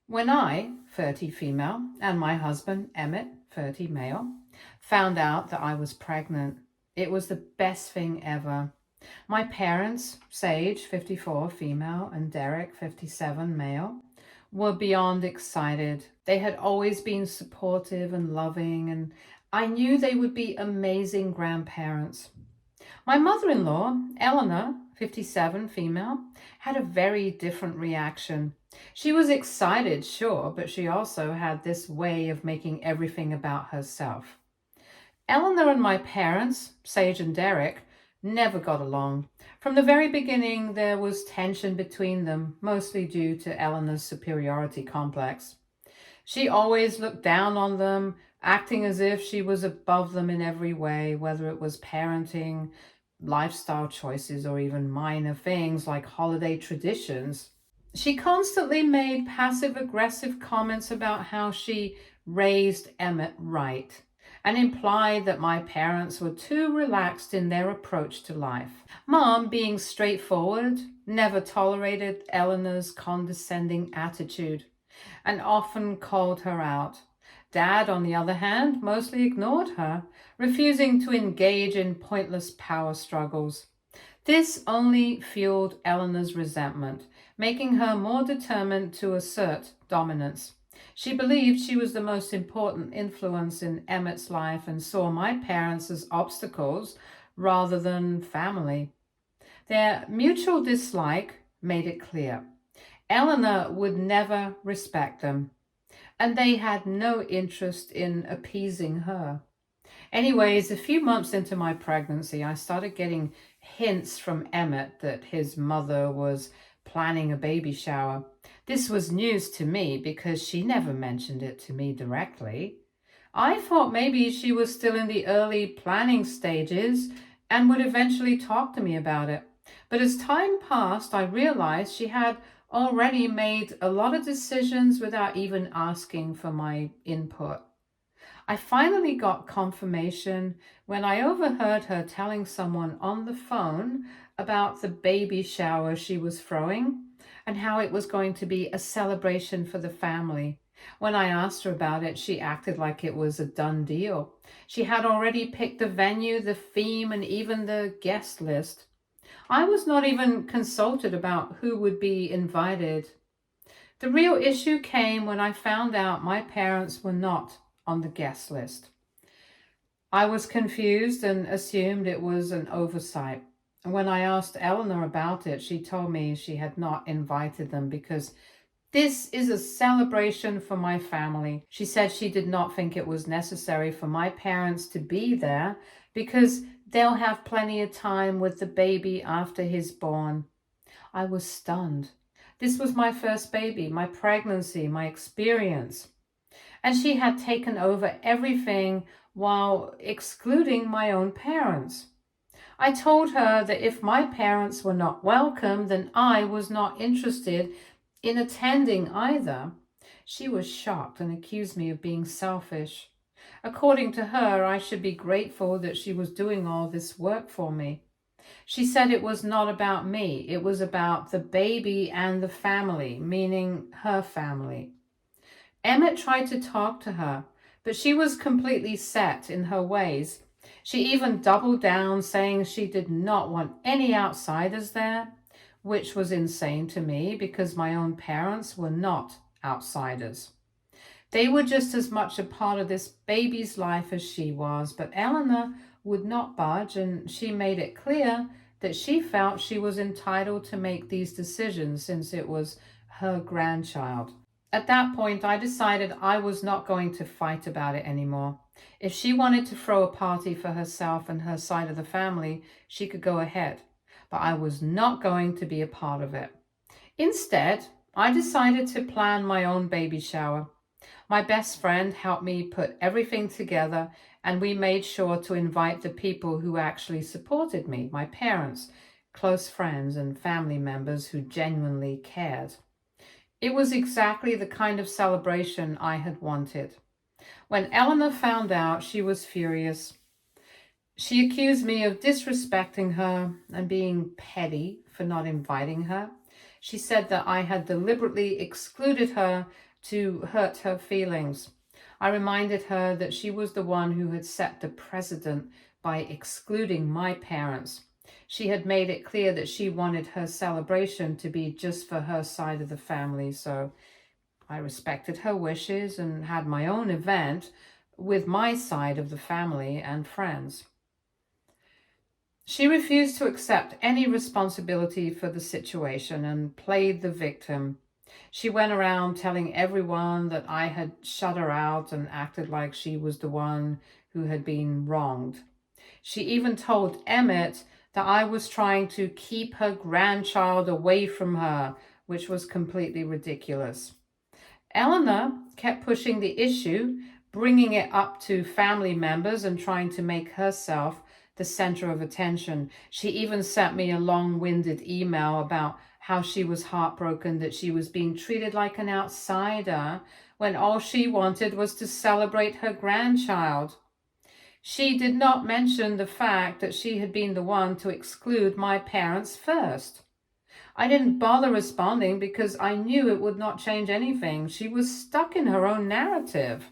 When I, 30 female, and my husband, Emmett, 30 male, found out that I was pregnant, it was the best thing ever. My parents, Sage, 54 female, and Derek, 57 male, were beyond excited. They had always been supportive and loving, and I knew they would be amazing grandparents. My mother-in-law, Eleanor, 57 female, had a very different reaction. She was excited, sure, but she also had this way of making everything about herself. Eleanor and my parents, Sage and Derek, never got along. From the very beginning, there was tension between them, mostly due to Eleanor's superiority complex. She always looked down on them, acting as if she was above them in every way, whether it was parenting, lifestyle choices, or even minor things like holiday traditions. She constantly made passive-aggressive comments about how she raised Emmett right and implied that my parents were too relaxed in their approach to life. Mom, being straightforward, never tolerated Eleanor's condescending attitude and often called her out. Dad, on the other hand, mostly ignored her, refusing to engage in pointless power struggles. This only fueled Eleanor's resentment, making her more determined to assert dominance. She believed she was the most important influence in Emmett's life and saw my parents as obstacles rather than family. Their mutual dislike made it clear. Eleanor would never respect them, and they had no interest in appeasing her. Anyways, a few months into my pregnancy, I started getting hints from Emmett that his mother was planning a baby shower. This was news to me because she never mentioned it to me directly. I thought maybe she was still in the early planning stages and would eventually talk to me about it. But as time passed, I realized she had already made a lot of decisions without even asking for my input. I finally got confirmation when I overheard her telling someone on the phone about the baby shower she was throwing and how it was going to be a celebration for the family. When I asked her about it, she acted like it was a done deal. She had already picked the venue, the theme, and even the guest list. I was not even consulted about who would be invited. The real issue came when I found out my parents were not on the guest list. I was confused and assumed it was an oversight. When I asked Eleanor about it, she told me she had not invited them because this is a celebration for my family. She said she did not think it was necessary for my parents to be there because they'll have plenty of time with the baby after he's born. I was stunned. This was my first baby, my pregnancy, my experience. And she had taken over everything while excluding my own parents. I told her that if my parents were not welcome, then I was not interested in attending either. She was shocked and accused me of being selfish. According to her, I should be grateful that she was doing all this work for me. She said it was not about me. It was about the baby and the family, meaning her family. Emmett tried to talk to her, but she was completely set in her ways. She even doubled down, saying she did not want any outsiders there, which was insane to me because my own parents were not outsiders. They were just as much a part of this baby's life as she was, but Eleanor would not budge, and she made it clear that she felt she was entitled to make these decisions since it was her grandchild. At that point, I decided I was not going to fight about it anymore. If she wanted to throw a party for herself and her side of the family, she could go ahead, but I was not going to be a part of it. Instead, I decided to plan my own baby shower. My best friend helped me put everything together, and we made sure to invite the people who actually supported me, my parents, close friends, and family members who genuinely cared. It was exactly the kind of celebration I had wanted. When Eleanor found out, she was furious. She accused me of disrespecting her and being petty for not inviting her. She said that I had deliberately excluded her to hurt her feelings. I reminded her that she was the one who had set the precedent by excluding my parents. She had made it clear that she wanted her celebration to be just for her side of the family, so I respected her wishes and had my own event with my side of the family and friends. She refused to accept any responsibility for the situation and played the victim. She went around telling everyone that I had shut her out and acted like she was the one who had been wronged. She even told Emmett that I was trying to keep her grandchild away from her, which was completely ridiculous. Eleanor kept pushing the issue, bringing it up to family members and trying to make herself the center of attention. She even sent me a long-winded email about how she was heartbroken that she was being treated like an outsider when all she wanted was to celebrate her grandchild. She did not mention the fact that she had been the one to exclude my parents first. I didn't bother responding because I knew it would not change anything. She was stuck in her own narrative.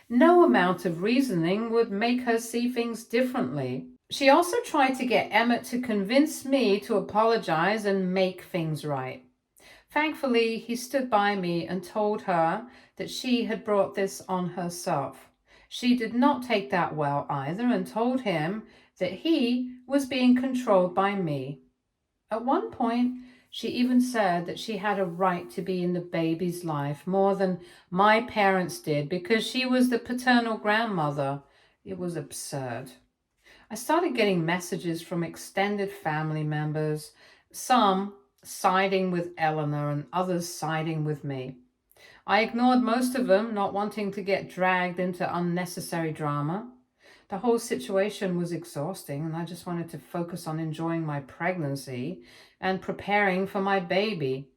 No amount of reasoning would make her see things differently. She also tried to get Emmett to convince me to apologize and make things right. Thankfully, he stood by me and told her that she had brought this on herself. She did not take that well either and told him that he was being controlled by me. At one point, she even said that she had a right to be in the baby's life more than my parents did because she was the paternal grandmother. It was absurd. I started getting messages from extended family members, some siding with Eleanor and others siding with me. I ignored most of them, not wanting to get dragged into unnecessary drama. The whole situation was exhausting, and I just wanted to focus on enjoying my pregnancy and preparing for my baby.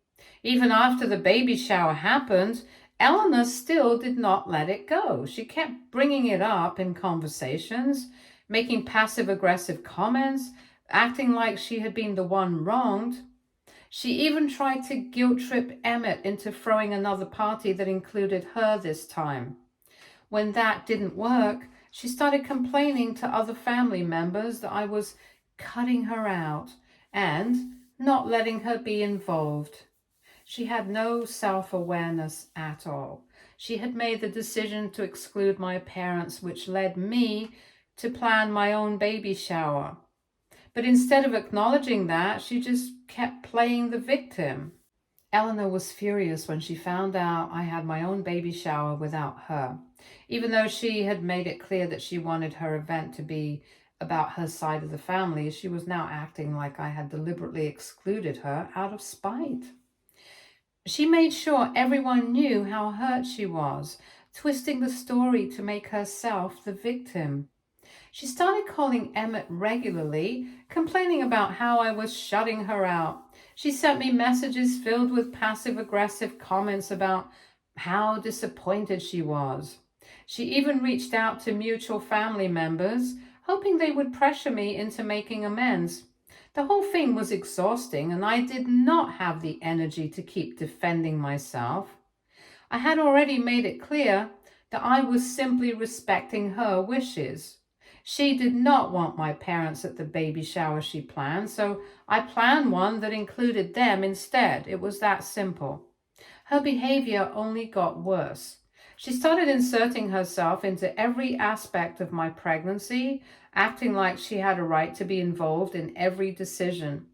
Even after the baby shower happened, Eleanor still did not let it go. She kept bringing it up in conversations, making passive-aggressive comments, acting like she had been the one wronged. She even tried to guilt-trip Emmett into throwing another party that included her this time. When that didn't work, she started complaining to other family members that I was cutting her out and not letting her be involved. She had no self-awareness at all. She had made the decision to exclude my parents, which led me to plan my own baby shower. But instead of acknowledging that, she just kept playing the victim. Eleanor was furious when she found out I had my own baby shower without her. Even though she had made it clear that she wanted her event to be about her side of the family, she was now acting like I had deliberately excluded her out of spite. She made sure everyone knew how hurt she was, twisting the story to make herself the victim. She started calling Emmett regularly, complaining about how I was shutting her out. She sent me messages filled with passive-aggressive comments about how disappointed she was. She even reached out to mutual family members, hoping they would pressure me into making amends. The whole thing was exhausting, and I did not have the energy to keep defending myself. I had already made it clear that I was simply respecting her wishes. She did not want my parents at the baby shower she planned, so I planned one that included them instead. It was that simple. Her behavior only got worse. She started inserting herself into every aspect of my pregnancy, acting like she had a right to be involved in every decision.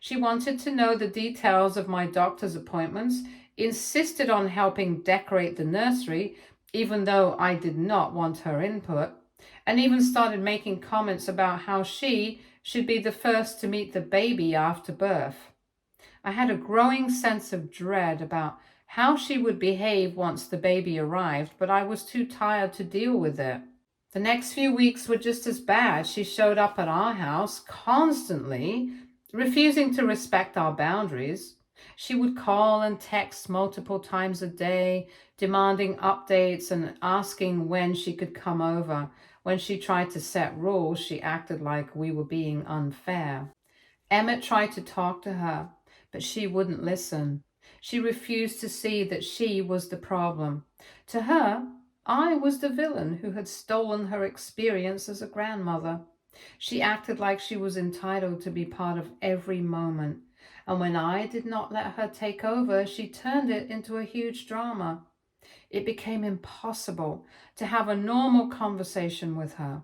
She wanted to know the details of my doctor's appointments, insisted on helping decorate the nursery, even though I did not want her input, and even started making comments about how she should be the first to meet the baby after birth. I had a growing sense of dread about how she would behave once the baby arrived, but I was too tired to deal with it. The next few weeks were just as bad. She showed up at our house constantly, refusing to respect our boundaries. She would call and text multiple times a day, demanding updates and asking when she could come over. When she tried to set rules, she acted like we were being unfair. Emmett tried to talk to her, but she wouldn't listen. She refused to see that she was the problem. To her, I was the villain who had stolen her experience as a grandmother. She acted like she was entitled to be part of every moment. And when I did not let her take over, she turned it into a huge drama. It became impossible to have a normal conversation with her.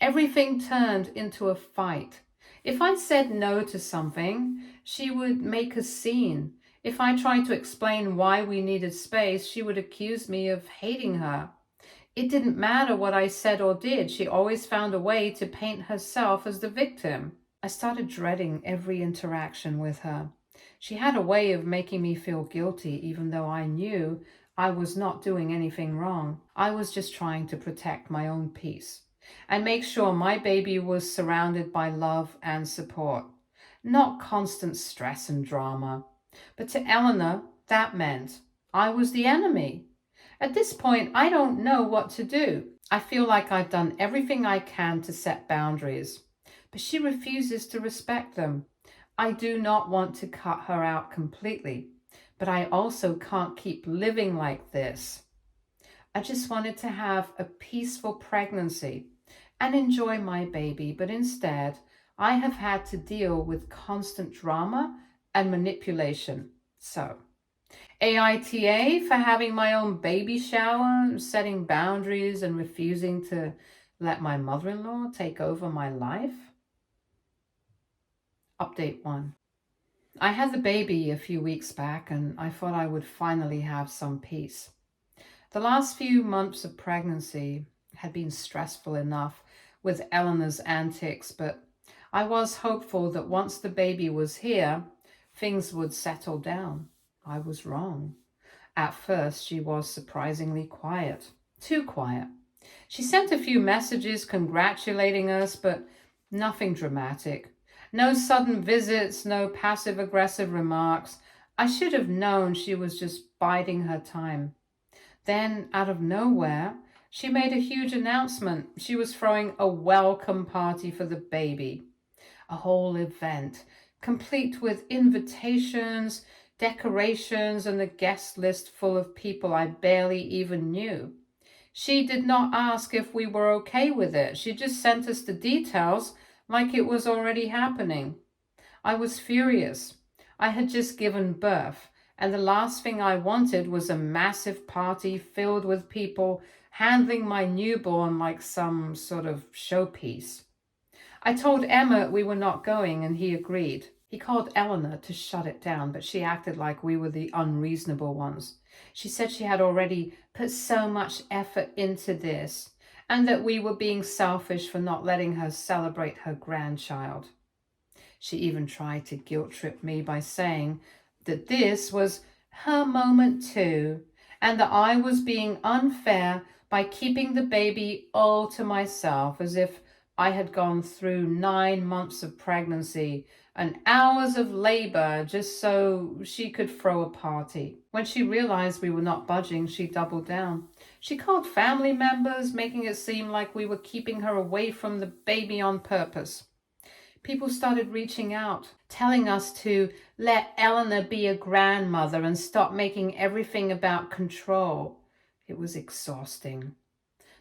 Everything turned into a fight. If I said no to something, she would make a scene. If I tried to explain why we needed space, she would accuse me of hating her. It didn't matter what I said or did, she always found a way to paint herself as the victim. I started dreading every interaction with her. She had a way of making me feel guilty, even though I knew I was not doing anything wrong. I was just trying to protect my own peace and make sure my baby was surrounded by love and support, not constant stress and drama. But to Eleanor, that meant I was the enemy. At this point, I don't know what to do. I feel like I've done everything I can to set boundaries, but she refuses to respect them. I do not want to cut her out completely, but I also can't keep living like this. I just wanted to have a peaceful pregnancy and enjoy my baby, but instead, I have had to deal with constant drama and manipulation. So, AITA for having my own baby shower, setting boundaries, and refusing to let my mother-in-law take over my life. Update 1. I had the baby a few weeks back and I thought I would finally have some peace. The last few months of pregnancy had been stressful enough with Eleanor's antics, but I was hopeful that once the baby was here, things would settle down. I was wrong. At first, she was surprisingly quiet, too quiet. She sent a few messages congratulating us, but nothing dramatic. No sudden visits, no passive-aggressive remarks. I should have known she was just biding her time. Then, out of nowhere, she made a huge announcement. She was throwing a welcome party for the baby. A whole event, complete with invitations, decorations, and a guest list full of people I barely even knew. She did not ask if we were okay with it. She just sent us the details like it was already happening. I was furious. I had just given birth, and the last thing I wanted was a massive party filled with people handling my newborn like some sort of showpiece. I told Emmett we were not going, and he agreed. He called Eleanor to shut it down, but she acted like we were the unreasonable ones. She said she had already put so much effort into this, and that we were being selfish for not letting her celebrate her grandchild. She even tried to guilt-trip me by saying that this was her moment too, and that I was being unfair by keeping the baby all to myself, as if I had gone through 9 months of pregnancy and hours of labor just so she could throw a party. When she realized we were not budging, she doubled down. She called family members, making it seem like we were keeping her away from the baby on purpose. People started reaching out, telling us to let Eleanor be a grandmother and stop making everything about control. It was exhausting.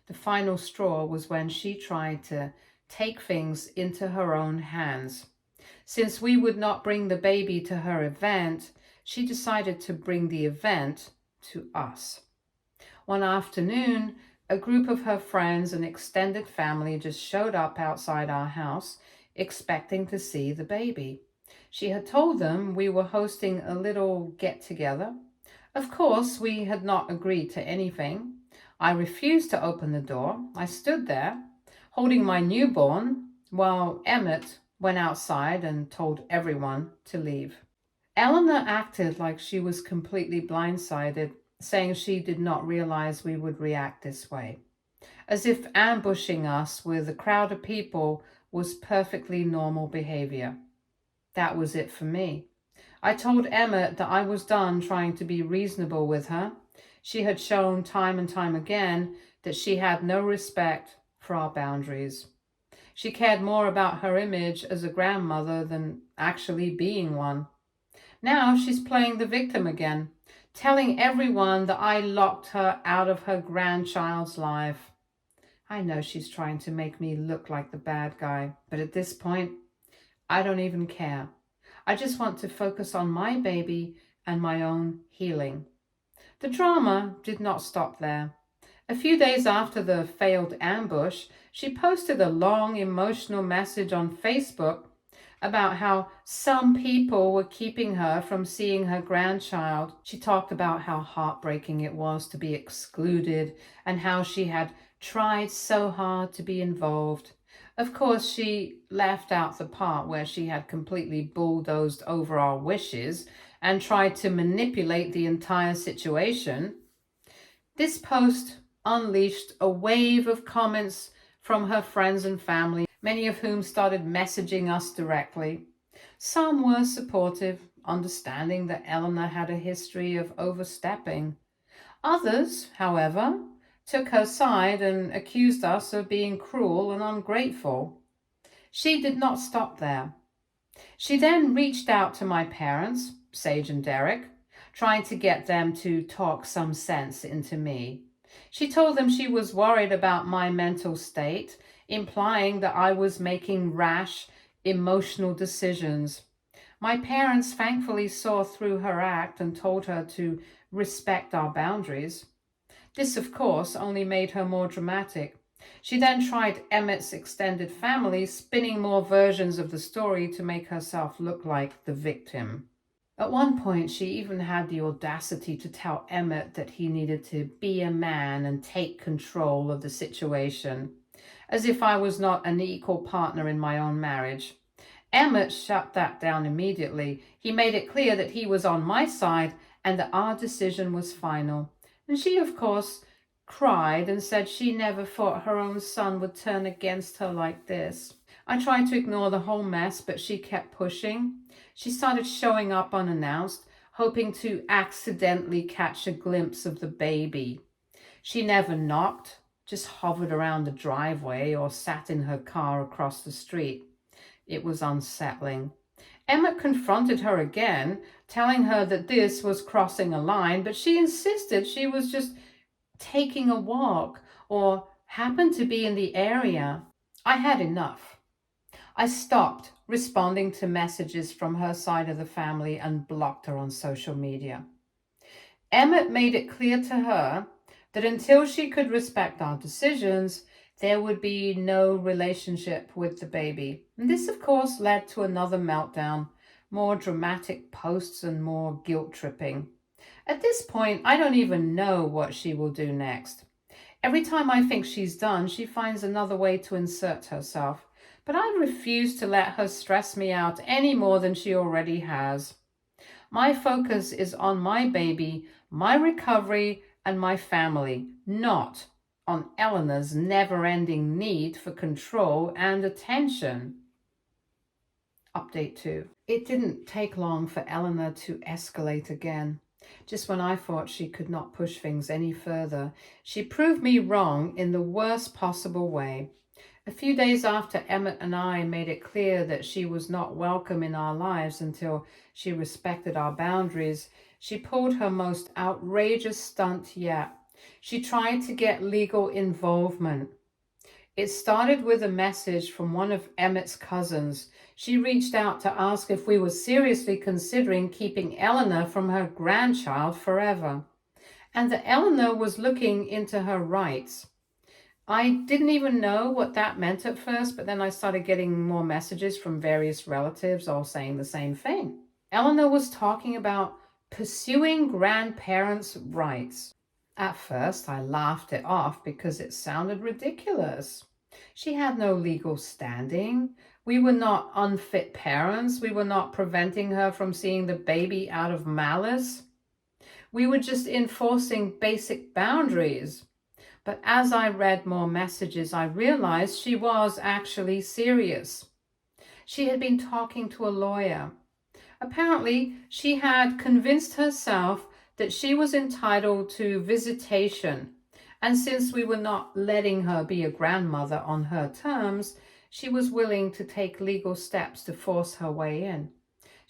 The final straw was when she tried to take things into her own hands. Since we would not bring the baby to her event, she decided to bring the event to us. One afternoon, a group of her friends and extended family just showed up outside our house, expecting to see the baby. She had told them we were hosting a little get-together. Of course, we had not agreed to anything. I refused to open the door. I stood there, holding my newborn, while Emmett went outside and told everyone to leave. Eleanor acted like she was completely blindsided, saying she did not realize we would react this way, as if ambushing us with a crowd of people was perfectly normal behavior. That was it for me. I told Emmett that I was done trying to be reasonable with her. She had shown time and time again that she had no respect for our boundaries. She cared more about her image as a grandmother than actually being one. Now she's playing the victim again, telling everyone that I locked her out of her grandchild's life. I know she's trying to make me look like the bad guy, but at this point, I don't even care. I just want to focus on my baby and my own healing. The drama did not stop there. A few days after the failed ambush, she posted a long emotional message on Facebook about how some people were keeping her from seeing her grandchild. She talked about how heartbreaking it was to be excluded and how she had tried so hard to be involved. Of course, she left out the part where she had completely bulldozed over our wishes and tried to manipulate the entire situation. This post unleashed a wave of comments from her friends and family, many of whom started messaging us directly. Some were supportive, understanding that Eleanor had a history of overstepping. Others, however, took her side and accused us of being cruel and ungrateful. She did not stop there. She then reached out to my parents, Sage and Derek, trying to get them to talk some sense into me. She told them she was worried about my mental state, implying that I was making rash, emotional decisions. My parents thankfully saw through her act and told her to respect our boundaries. This, of course, only made her more dramatic. She then tried Emmett's extended family, spinning more versions of the story to make herself look like the victim. At one point, she even had the audacity to tell Emmett that he needed to be a man and take control of the situation, as if I was not an equal partner in my own marriage. Emmett shut that down immediately. He made it clear that he was on my side and that our decision was final. And she, of course, cried and said she never thought her own son would turn against her like this. I tried to ignore the whole mess, but she kept pushing. She started showing up unannounced, hoping to accidentally catch a glimpse of the baby. She never knocked, just hovered around the driveway or sat in her car across the street. It was unsettling. Emmett confronted her again, telling her that this was crossing a line, but she insisted she was just taking a walk or happened to be in the area. I had enough. I stopped responding to messages from her side of the family and blocked her on social media. Emmett made it clear to her that until she could respect our decisions, there would be no relationship with the baby. And this, of course, led to another meltdown, more dramatic posts and more guilt tripping. At this point, I don't even know what she will do next. Every time I think she's done, she finds another way to insert herself. But I refuse to let her stress me out any more than she already has. My focus is on my baby, my recovery, and my family, not on Eleanor's never-ending need for control and attention. Update 2. It didn't take long for Eleanor to escalate again. Just when I thought she could not push things any further, she proved me wrong in the worst possible way. A few days after Emmett and I made it clear that she was not welcome in our lives until she respected our boundaries, she pulled her most outrageous stunt yet. She tried to get legal involvement. It started with a message from one of Emmett's cousins. She reached out to ask if we were seriously considering keeping Eleanor from her grandchild forever, and that Eleanor was looking into her rights. I didn't even know what that meant at first, but then I started getting more messages from various relatives all saying the same thing. Eleanor was talking about pursuing grandparents' rights. At first, I laughed it off because it sounded ridiculous. She had no legal standing. We were not unfit parents. We were not preventing her from seeing the baby out of malice. We were just enforcing basic boundaries. But as I read more messages, I realized she was actually serious. She had been talking to a lawyer. Apparently, she had convinced herself that she was entitled to visitation, and since we were not letting her be a grandmother on her terms, she was willing to take legal steps to force her way in.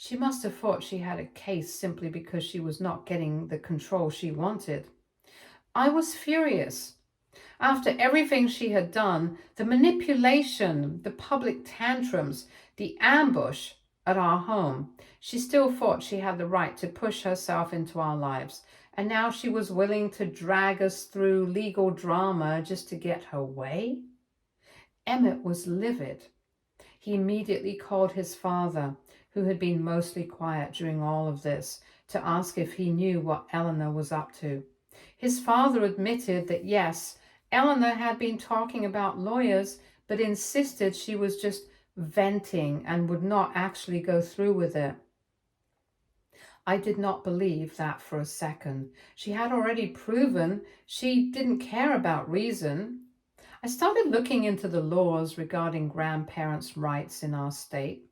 She must have thought she had a case simply because she was not getting the control she wanted. I was furious. After everything she had done, the manipulation, the public tantrums, the ambush at our home, she still thought she had the right to push herself into our lives. And now she was willing to drag us through legal drama just to get her way? Emmett was livid. He immediately called his father, who had been mostly quiet during all of this, to ask if he knew what Eleanor was up to. His father admitted that yes, Eleanor had been talking about lawyers, but insisted she was just venting and would not actually go through with it. I did not believe that for a second. She had already proven she didn't care about reason. I started looking into the laws regarding grandparents' rights in our state.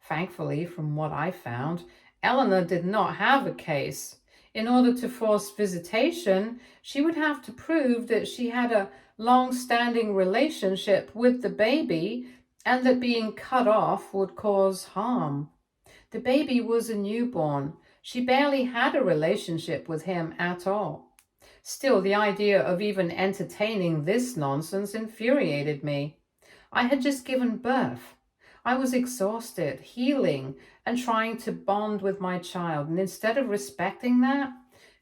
Thankfully, from what I found, Eleanor did not have a case. In order to force visitation, she would have to prove that she had a long-standing relationship with the baby and that being cut off would cause harm. The baby was a newborn. She barely had a relationship with him at all. Still, the idea of even entertaining this nonsense infuriated me. I had just given birth. I was exhausted, healing, and trying to bond with my child. And instead of respecting that,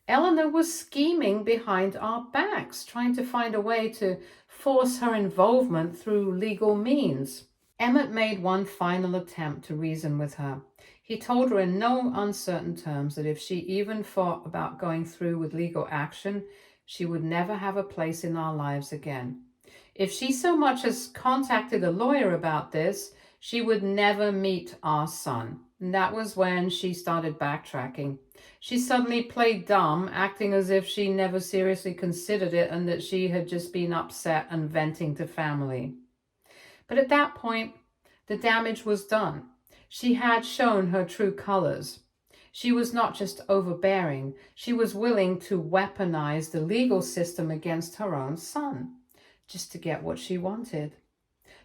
Eleanor was scheming behind our backs, trying to find a way to force her involvement through legal means. Emmett made one final attempt to reason with her. He told her in no uncertain terms that if she even thought about going through with legal action, she would never have a place in our lives again. If she so much as contacted a lawyer about this, she would never meet our son. And that was when she started backtracking. She suddenly played dumb, acting as if she never seriously considered it and that she had just been upset and venting to family. But at that point, the damage was done. She had shown her true colors. She was not just overbearing, she was willing to weaponize the legal system against her own son, just to get what she wanted.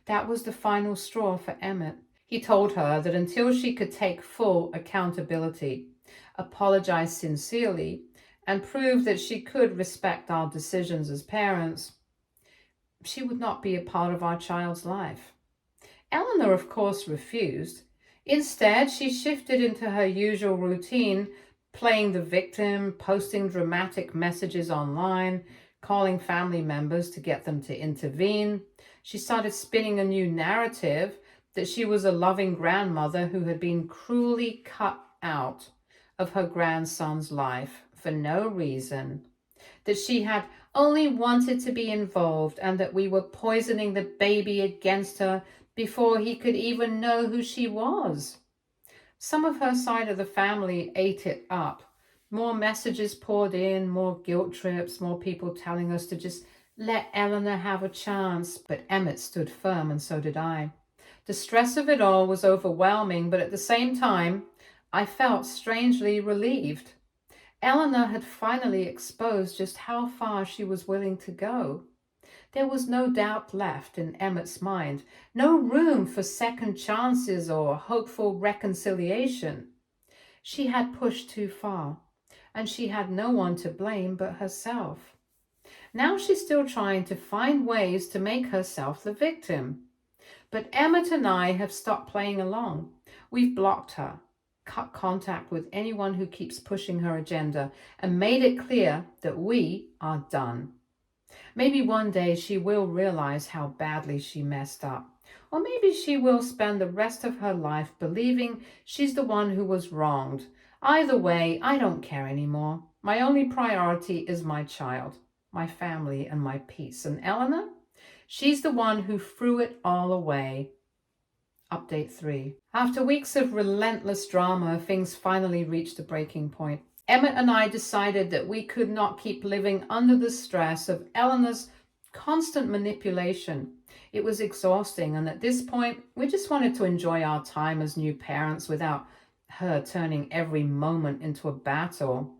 That was the final straw for Emmett. He told her that until she could take full accountability, apologize sincerely, and prove that she could respect our decisions as parents, she would not be a part of our child's life. Eleanor, of course, refused. Instead, she shifted into her usual routine, playing the victim, posting dramatic messages online, calling family members to get them to intervene. She started spinning a new narrative that she was a loving grandmother who had been cruelly cut out of her grandson's life for no reason, that she had only wanted to be involved and that we were poisoning the baby against her before he could even know who she was. Some of her side of the family ate it up. More messages poured in, more guilt trips, more people telling us to just let Eleanor have a chance. But Emmett stood firm, and so did I. The stress of it all was overwhelming, but at the same time, I felt strangely relieved. Eleanor had finally exposed just how far she was willing to go. There was no doubt left in Emmett's mind, no room for second chances or hopeful reconciliation. She had pushed too far, and she had no one to blame but herself. Now she's still trying to find ways to make herself the victim. But Emmett and I have stopped playing along. We've blocked her, cut contact with anyone who keeps pushing her agenda, and made it clear that we are done. Maybe one day she will realize how badly she messed up. Or maybe she will spend the rest of her life believing she's the one who was wronged. Either way, I don't care anymore. My only priority is my child, my family, and my peace. And Eleanor? She's the one who threw it all away. Update 3. After weeks of relentless drama, things finally reached a breaking point. Emmett and I decided that we could not keep living under the stress of Eleanor's constant manipulation. It was exhausting, and at this point, we just wanted to enjoy our time as new parents without her turning every moment into a battle.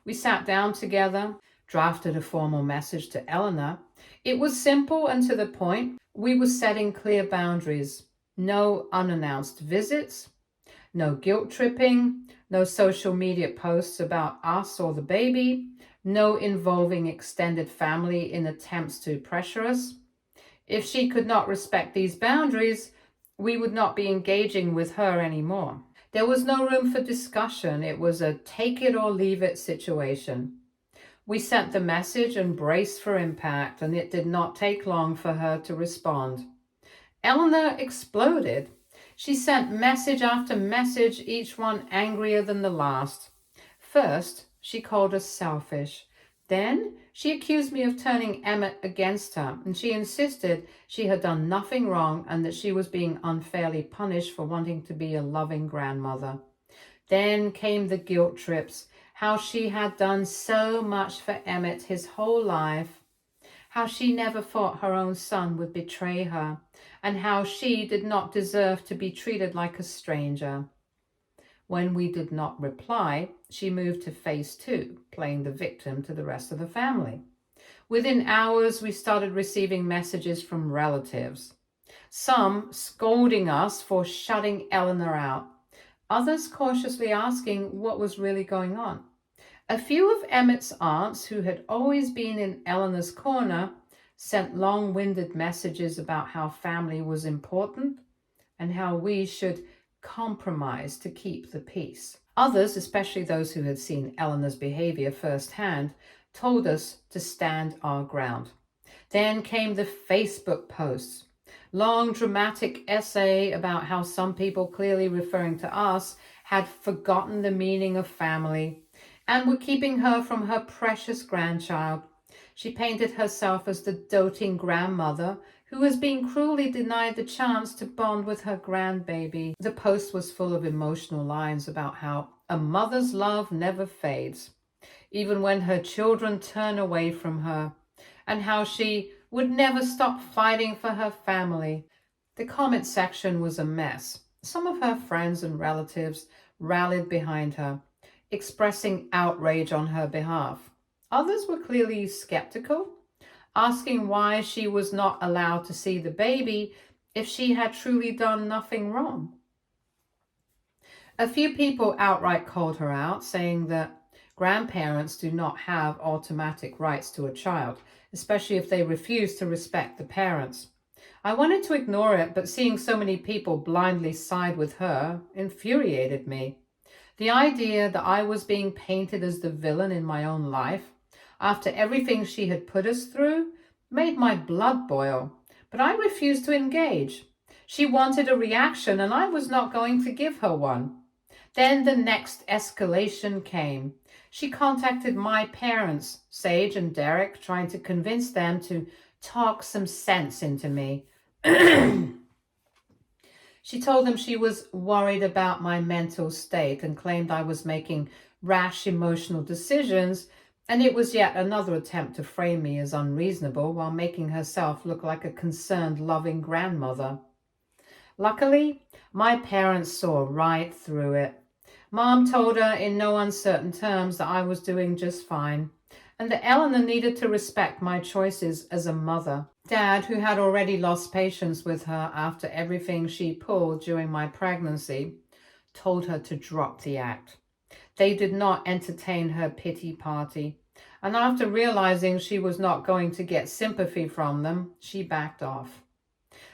We sat down together, drafted a formal message to Eleanor. It was simple and to the point. We were setting clear boundaries. No unannounced visits, No guilt tripping, no social media posts about us or the baby, no involving extended family in attempts to pressure us. If she could not respect these boundaries, we would not be engaging with her anymore. There was no room for discussion. It was a take it or leave it situation. We sent the message and braced for impact, and it did not take long for her to respond. Eleanor exploded. She sent message after message, each one angrier than the last. First, she called us selfish. Then, she accused me of turning Emmett against her, and she insisted she had done nothing wrong and that she was being unfairly punished for wanting to be a loving grandmother. Then came the guilt trips, how she had done so much for Emmett his whole life, how she never thought her own son would betray her, and how she did not deserve to be treated like a stranger. When we did not reply, she moved to phase 2, playing the victim to the rest of the family. Within hours, we started receiving messages from relatives, some scolding us for shutting Eleanor out, others cautiously asking what was really going on. A few of Emmett's aunts, who had always been in Eleanor's corner, sent long-winded messages about how family was important and how we should compromise to keep the peace. Others, especially those who had seen Eleanor's behavior firsthand, told us to stand our ground. Then came the Facebook posts, long dramatic essay about how some people, clearly referring to us, had forgotten the meaning of family and were keeping her from her precious grandchild. She painted herself as the doting grandmother who was being cruelly denied the chance to bond with her grandbaby. The post was full of emotional lines about how a mother's love never fades, even when her children turn away from her, and how she would never stop fighting for her family. The comment section was a mess. Some of her friends and relatives rallied behind her, expressing outrage on her behalf. Others were clearly skeptical, asking why she was not allowed to see the baby if she had truly done nothing wrong. A few people outright called her out, saying that grandparents do not have automatic rights to a child, especially if they refuse to respect the parents. I wanted to ignore it, but seeing so many people blindly side with her infuriated me. The idea that I was being painted as the villain in my own life, after everything she had put us through, made my blood boil, but I refused to engage. She wanted a reaction, and I was not going to give her one. Then the next escalation came. She contacted my parents, Sage and Derek, trying to convince them to talk some sense into me. She told them she was worried about my mental state and claimed I was making rash emotional decisions, and it was yet another attempt to frame me as unreasonable while making herself look like a concerned, loving grandmother. Luckily, my parents saw right through it. Mom told her in no uncertain terms that I was doing just fine, and that Eleanor needed to respect my choices as a mother. Dad, who had already lost patience with her after everything she pulled during my pregnancy, told her to drop the act. They did not entertain her pity party, and after realizing she was not going to get sympathy from them, she backed off.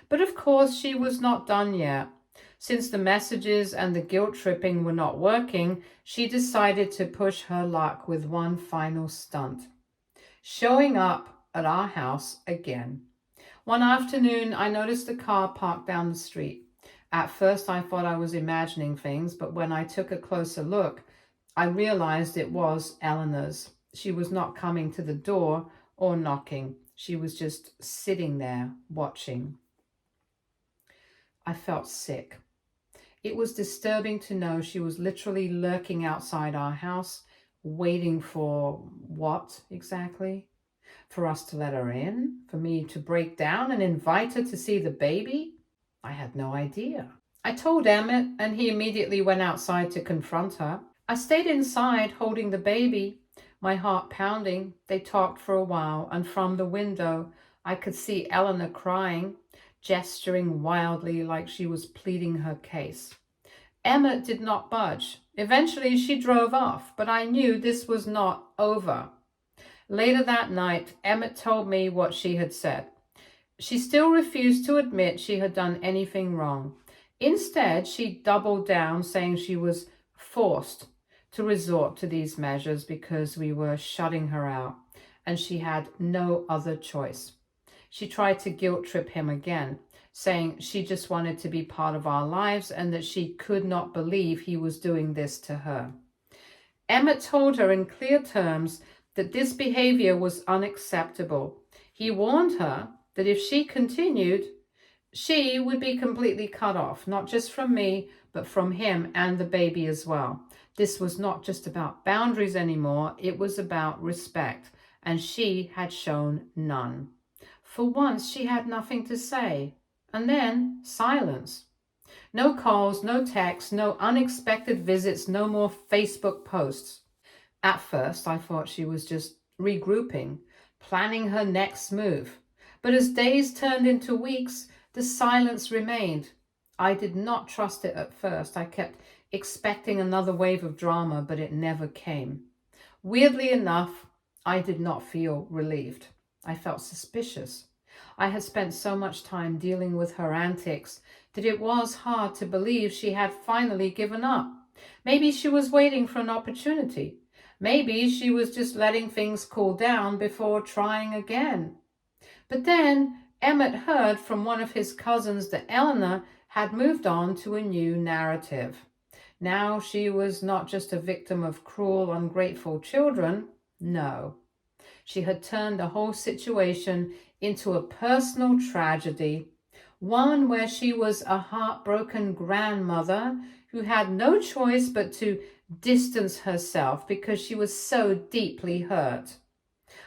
But of course, she was not done yet. Since the messages and the guilt tripping were not working, she decided to push her luck with one final stunt: showing up at our house again. One afternoon, I noticed a car parked down the street. At first, I thought I was imagining things, but when I took a closer look, I realized it was Eleanor's. She was not coming to the door or knocking. She was just sitting there, watching. I felt sick. It was disturbing to know she was literally lurking outside our house, waiting for what exactly? For us to let her in? For me to break down and invite her to see the baby? I had no idea. I told Emmett, and he immediately went outside to confront her. I stayed inside holding the baby, my heart pounding. They talked for a while, and from the window I could see Eleanor crying, gesturing wildly like she was pleading her case. Emmett did not budge. Eventually she drove off, but I knew this was not over. Later that night, Emmett told me what she had said. She still refused to admit she had done anything wrong. Instead, she doubled down, saying she was forced to resort to these measures because we were shutting her out, and she had no other choice. She tried to guilt trip him again, saying she just wanted to be part of our lives and that she could not believe he was doing this to her. Emmett told her in clear terms that this behavior was unacceptable. He warned her that if she continued, she would be completely cut off, not just from me, but from him and the baby as well. This was not just about boundaries anymore, it was about respect, and she had shown none. For once, she had nothing to say. And then silence. No calls, no texts, no unexpected visits, no more Facebook posts. At first, I thought she was just regrouping, planning her next move. But as days turned into weeks, the silence remained. I did not trust it at first. I kept expecting another wave of drama, but it never came. Weirdly enough, I did not feel relieved. I felt suspicious. I had spent so much time dealing with her antics that it was hard to believe she had finally given up. Maybe she was waiting for an opportunity. Maybe she was just letting things cool down before trying again. But then Emmett heard from one of his cousins that Eleanor had moved on to a new narrative. Now she was not just a victim of cruel, ungrateful children. No. She had turned the whole situation into a personal tragedy, one where she was a heartbroken grandmother who had no choice but to distance herself because she was so deeply hurt.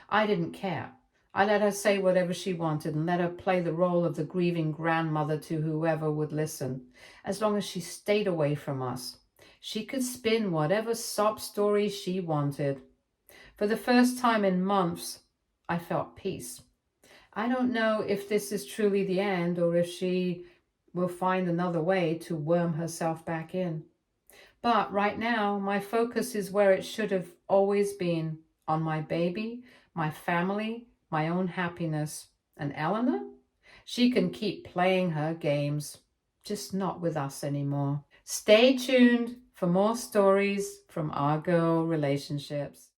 I didn't care. I let her say whatever she wanted and let her play the role of the grieving grandmother to whoever would listen, as long as she stayed away from us. She could spin whatever sob story she wanted. For the first time in months, I felt peace. I don't know if this is truly the end or if she will find another way to worm herself back in. But right now, my focus is where it should have always been, on my baby, my family, my own happiness. And Eleanor? She can keep playing her games, just not with us anymore. Stay tuned for more stories from our girl relationships.